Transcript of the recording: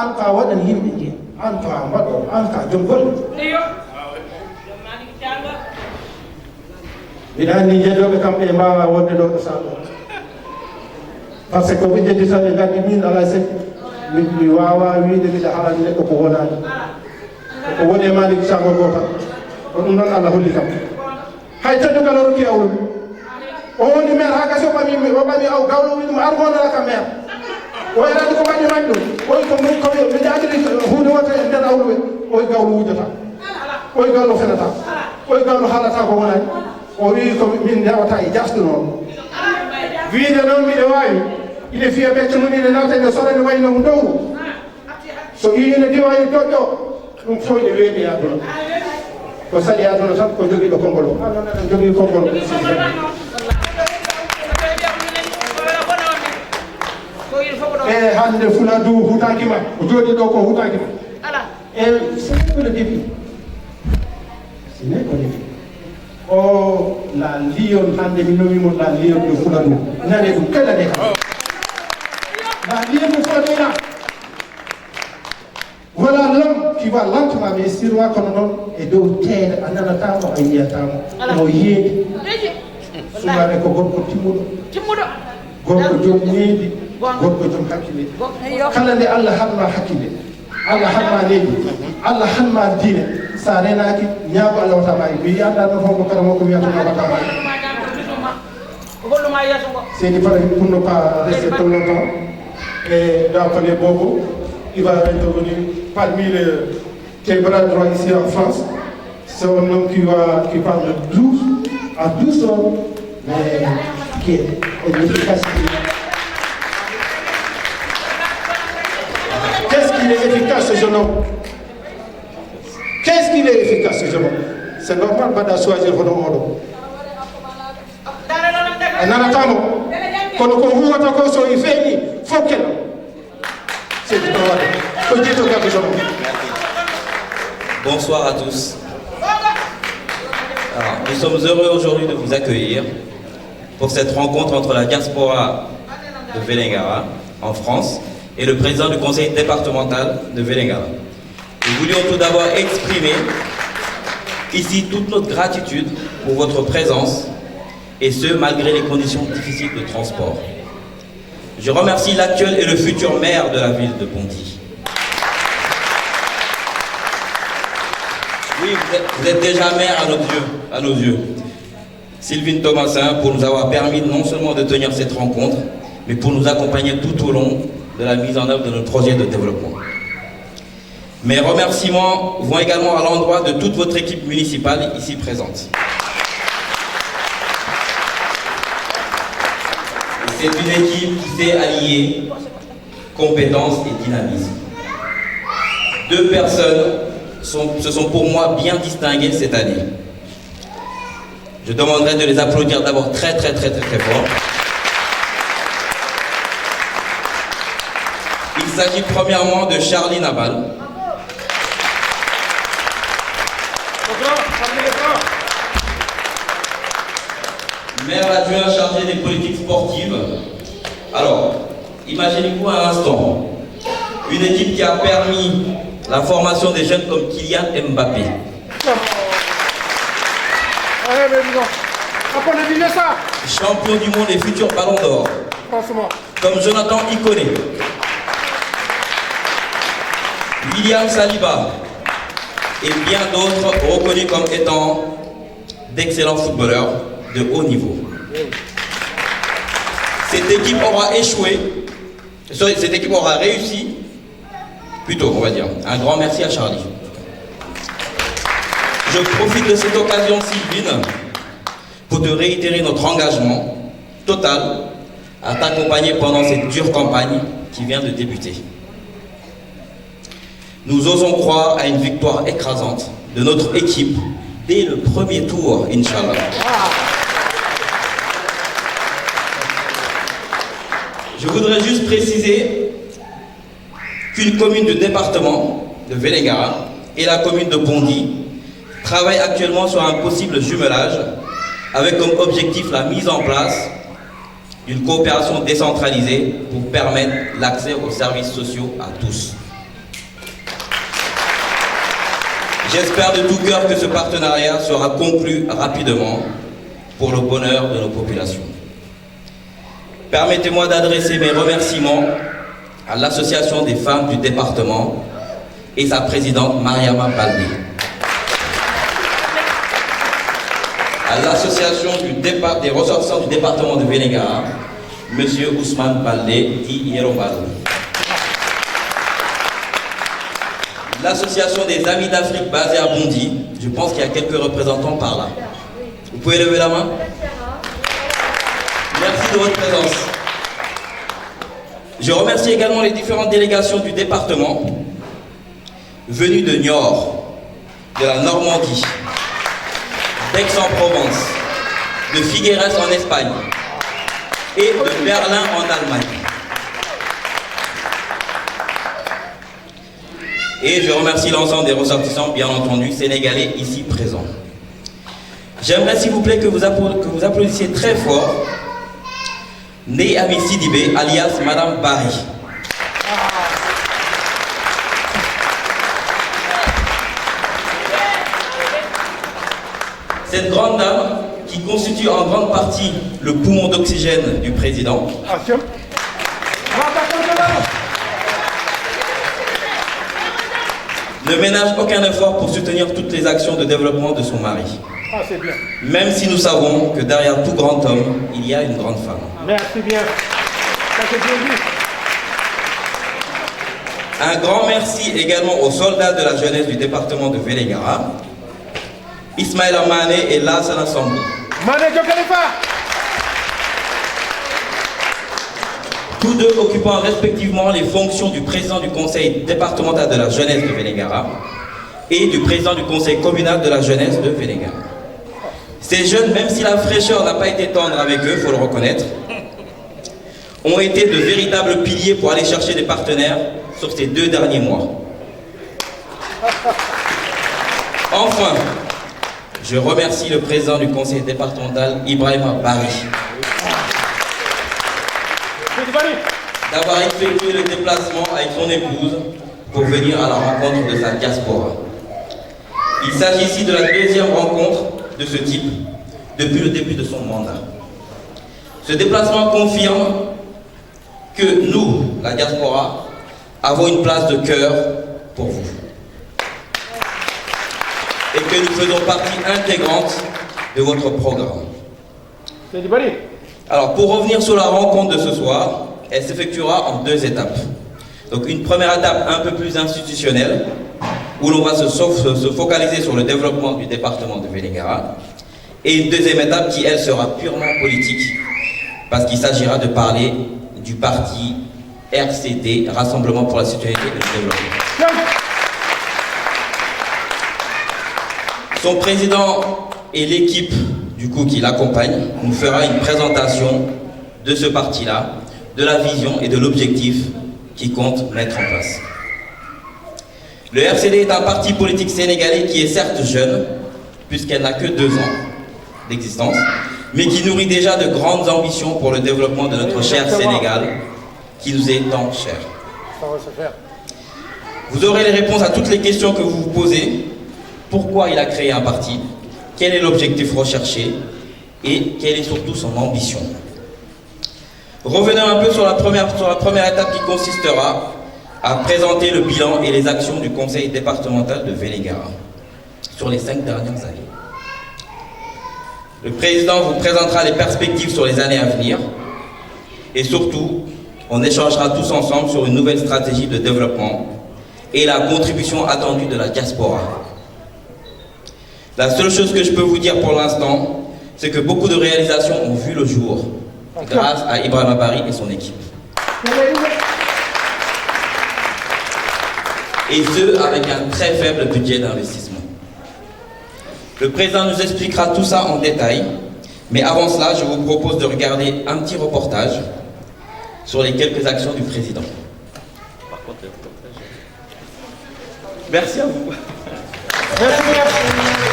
an ka waɗan yimɓe ndiya an ka mbaɗo an ka joom golle mbiɗa anndi jeddoɓe kamɓe mbawa wonde ɗo ɗo saɗo par ce que ɓe jeddi tan ɓe nganndi min ala sekki mi wawa wiide mbiɗa halani neɗɗo ko wonani ko woni e Malick Sango goo tan ko ɗum noon Allah holli kam hay teddugal o rokki awru o woni maire ha gasi o ɓami aw gawɗo wi ɗum ar gonana kam maire o erani ko waɗi mañ ɗum oy ko mi jaadiri hunde wote e nder awru ɓe oy gawɗo wujata oy gawɗo fenata oy gawɗo haalata ko wonani o wi ko min jawata e jasdu noon wiide noon miɗe wawi ine fiya becce mum ine nawta ene sorane wayno mo dowru so ine diwani doƴƴo ɗum fof ine weeɓi aduna ko saɗi aduna tan ko jogiiɗo konngol o an noon eɗen jogii konngol e hande fula du hutaki ma ko jooɗi ɗo ko hutaki ma e ce n'est que le début ce n'est que le début oh la lion hande mi nomimo la lion de fula du nane ɗum kala de kam la lion de fula du là voilà l'homme qui va lentement mais sûrement kono noon e dow teere a nanatamo a yiyatamo no yeedi sumare ko gorko timmuɗo gorko joom needi gorko joom hakkille kala nde Allah hanma hakkille Allah hanma needi Allah hanma diine sa renaki ñaago Allah watama e mi anda noon honko karamo ko wiyata no watama c'est dit pour ne pas rester trop longtemps et donc les bobos il va intervenir parmi tes bras droits ici en France. C'est un homme qui parle douce, à douceur, mais qui est efficace. Qu'est-ce qu'il est efficace ce jeune homme? Qu'est-ce qu'il est efficace ce jeune homme? C'est normal pas choisir votre monde. Nanatamo, quand on voit encore sur il fait, il faut qu'elle. C'est du travail. Bonsoir à tous. Alors, nous sommes heureux aujourd'hui de vous accueillir pour cette rencontre entre la diaspora de Vélingara en France et le président du conseil départemental de Vélingara. Nous voulions tout d'abord exprimer ici toute notre gratitude pour votre présence et ce malgré les conditions difficiles de transport. Je remercie l'actuel et le futur maire de la ville de Bondy. Oui, vous êtes déjà maire à nos yeux. Sylvine Thomasin, pour nous avoir permis non seulement de tenir cette rencontre, mais pour nous accompagner tout au long de la mise en œuvre de notre projet de développement. Mes remerciements vont également à l'endroit de toute votre équipe municipale ici présente. C'est une équipe qui sait allier compétences et dynamisme. Deux personnes se sont pour moi bien distinguées cette année. Je demanderai de les applaudir d'abord très fort. Il s'agit premièrement de Charlie Nabal. Maire adjoint chargé des politiques sportives. Alors, imaginez-vous un instant, une équipe qui a permis la formation des jeunes comme Kylian Mbappé. Champion du monde et futur ballon d'or. Comme Jonathan Ikoné. William Saliba. Et bien d'autres reconnus comme étant d'excellents footballeurs de haut niveau. Cette équipe aura échoué, cette équipe aura réussi, plutôt on va dire. Un grand merci à Charlie. Je profite de cette occasion, Sylvine, pour te réitérer notre engagement total à t'accompagner pendant cette dure campagne qui vient de débuter. Nous osons croire à une victoire écrasante de notre équipe dès le premier tour, Inch'Allah. Je voudrais juste préciser qu'une commune du département de Vélingara et la commune de Bondy travaillent actuellement sur un possible jumelage avec comme objectif la mise en place d'une coopération décentralisée pour permettre l'accès aux services sociaux à tous. J'espère de tout cœur que ce partenariat sera conclu rapidement pour le bonheur de nos populations. Permettez-moi d'adresser mes remerciements à l'Association des femmes du département et sa présidente Mariama Baldé, à l'Association des ressortissants du département de Vélingara, M. Ousmane Baldé dit Yerombalo, l'Association des Amis d'Afrique basée à Bondy, je pense qu'il y a quelques représentants par là. Vous pouvez lever la main? Merci de votre présence. Je remercie également les différentes délégations du département venues de Niort, de la Normandie, d'Aix-en-Provence, de Figueres en Espagne et de Berlin en Allemagne. Et je remercie l'ensemble des ressortissants, bien entendu, sénégalais ici présents. J'aimerais s'il vous plaît que vous applaudissiez très fort Ndeye Amy Sidibé, alias Madame Barry. Cette grande dame, qui constitue en grande partie le poumon d'oxygène du président, ne ménage aucun effort pour soutenir toutes les actions de développement de son mari. Ah, c'est bien. Même si nous savons que derrière tout grand homme, il y a une grande femme. Merci bien. Ça, c'est bien vu. Un grand merci également aux soldats de la jeunesse du département de Vélingara, Ismaïla Mané et Lassana Sambou. Mané Djokalifa. Tous deux occupant respectivement les fonctions du président du conseil départemental de la jeunesse de Vélingara et du président du conseil communal de la jeunesse de Vélingara. Ces jeunes, même si la fraîcheur n'a pas été tendre avec eux, il faut le reconnaître, ont été de véritables piliers pour aller chercher des partenaires sur ces 2 derniers mois. Enfin, je remercie le président du conseil départemental, Ibrahima Barry, d'avoir effectué le déplacement avec son épouse pour venir à la rencontre de sa diaspora. Il s'agit ici de la 2e rencontre de ce type depuis le début de son mandat. Ce déplacement confirme que nous, la diaspora, avons une place de cœur pour vous et que nous faisons partie intégrante de votre programme. Alors, pour revenir sur la rencontre de ce soir, elle s'effectuera en 2 étapes. Donc, une première étape un peu plus institutionnelle, où l'on va se focaliser sur le développement du département de Vélingara, et une 2e étape qui, elle, sera purement politique, parce qu'il s'agira de parler du parti RCD, Rassemblement pour la Citoyenneté et le Développement. Son président et l'équipe du coup qui l'accompagne nous fera une présentation de ce parti-là, de la vision et de l'objectif qu'il compte mettre en place. Le RCD est un parti politique sénégalais qui est certes jeune, puisqu'elle n'a que 2 ans d'existence, mais qui nourrit déjà de grandes ambitions pour le développement de notre cher Sénégal, qui nous est tant cher. Vous aurez les réponses à toutes les questions que vous vous posez. Pourquoi il a créé un parti? Quel est l'objectif recherché? Et quelle est surtout son ambition? Revenons un peu sur la première étape qui consistera à présenter le bilan et les actions du conseil départemental de Vélingara sur les 5 dernières années. Le président vous présentera les perspectives sur les années à venir et surtout, on échangera tous ensemble sur une nouvelle stratégie de développement et la contribution attendue de la diaspora. La seule chose que je peux vous dire pour l'instant, c'est que beaucoup de réalisations ont vu le jour grâce à Ibrahima Barry et son équipe. Et ce, avec un très faible budget d'investissement. Le président nous expliquera tout ça en détail, mais avant cela, je vous propose de regarder un petit reportage sur les quelques actions du président. Merci à vous. Merci.